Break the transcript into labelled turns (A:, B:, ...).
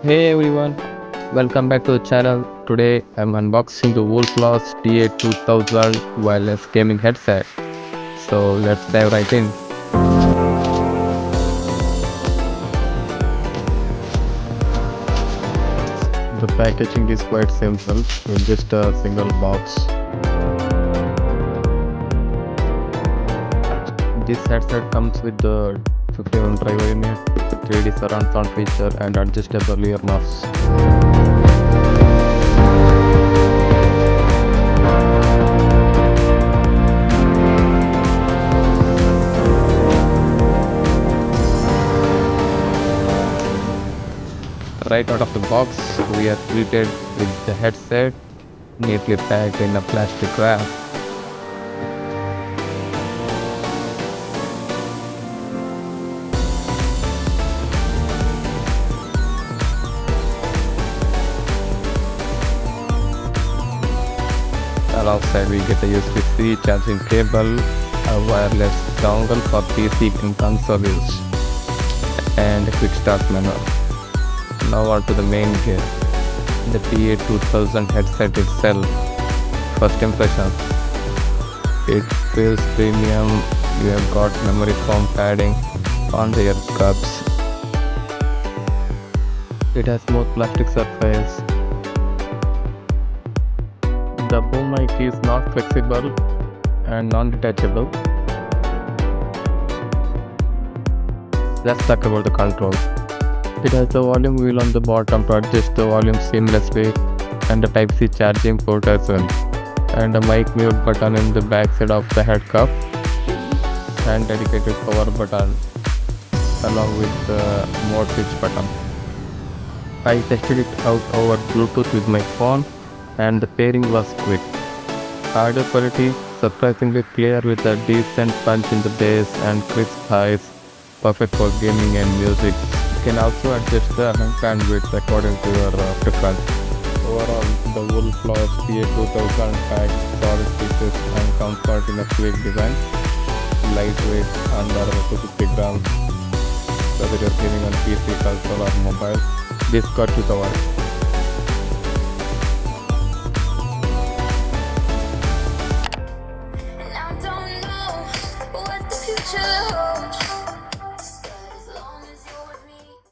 A: Hey everyone, welcome back to the channel. Today I'm unboxing the Wolfloss TA2000 wireless gaming headset. So let's dive right in.
B: The packaging is quite simple with just a single box.
A: This headset comes with the 51 driver unit, 3D surround sound feature and adjustable earmuffs. Right out of the box, we are greeted with the headset neatly packed in a plastic wrap. Alongside we get a USB-C charging cable, a wireless dongle for PC and console use, and a quick start menu. Now on to the main gear, the TA2000 headset itself. First impression, it feels premium. You have got memory foam padding on the ear cups. It has smooth plastic surface. The boom mic is not flexible and non-detachable. Let's talk about the controls. It has a volume wheel on the bottom to adjust the volume seamlessly and a Type-C charging port as well. And a mic mute button in the back side of the head cup and dedicated power button along with the mode switch button. I tested it out over Bluetooth with my phone and the pairing was quick. Audio quality surprisingly clear with a decent punch in the bass and crisp highs, perfect for gaming and music. You can also adjust the bandwidth according to your preference. Overall, the Wolfloss TA2000 packs solid features and comfort in a sleek design, lightweight under 250 grams, whether you're gaming on PC, console or mobile. This got you covered.